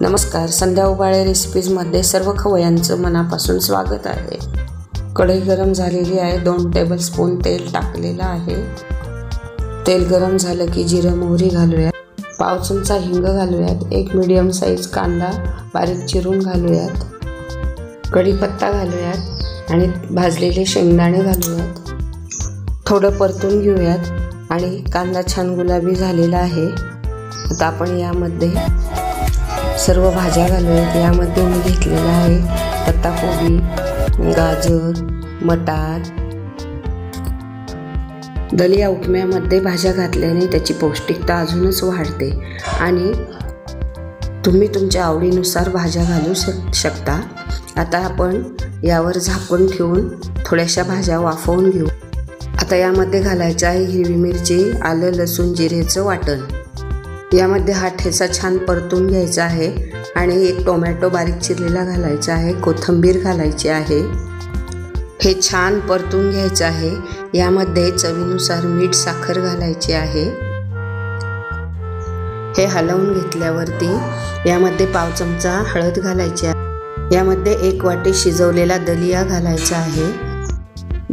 नमस्कार, संध्या उबाळे रेसिपीजमध्ये सर्व खवय्यांचं मनापासून स्वागत आहे। कढई गरम झालेली आहे। 2 टेबलस्पून तेल टाकलेलं आहे। तेल गरम झालं की जिरं मोहरी घालूयात। पाव चमचा हिंग घालूयात। 1 मीडियम साइज कांदा बारीक चिरून घालूयात। कढीपत्ता घालूयात आणि भाजलेले शेंगदाणे घालूयात। थोडं परतून घेऊयात आणि कांदा छान गुलाबी झालेला आहे। आता आपण यामध्ये सर्व भाज्या घालूयात। यामध्ये मी घेतलेला आहे पत्ताकोबी, गाजर, मटार। दलिया उपम्यामध्ये भाज्या घातल्याने त्याची पौष्टिकता अजूनच वाढते आणि तुम्ही तुमच्या आवडीनुसार भाज्या घालू शकता। आता आपण यावर झाकून ठेवून थोड्याशा भाज्या वाफवून घेऊ। आता यामध्ये घालायचं आहे हिरवी मिरची, आलं, लसूण, जिरेचं वाटण। यामध्ये हा ठेचा छान परतून घ्यायचा आहे आणि 1 टोमॅटो बारीक चिरलेला घालायचा आहे। कोथिंबीर घालायची आहे। हे छान परतून घ्यायचं आहे। यामध्ये चवीनुसार मीठ, साखर घालायची आहे। हे हलवून घेतल्यावरती यामध्ये पाव चमचा हळद घालायची आहे। यामध्ये 1 वाटी शिजवलेला दलिया घालायचा आहे।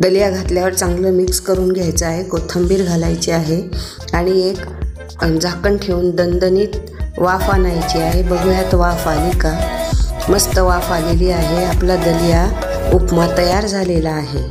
दलिया घातल्यावर चांगलं मिक्स करून घ्यायचं आहे। कोथिंबीर घालायची आहे आणि एक झाकण ठेवून दणदणीत वाफ आणायची आहे। बघूयात वाफ आली का? मस्त वाफ आलेली आहे। आपला दलिया उपमा तयार झालेला आहे।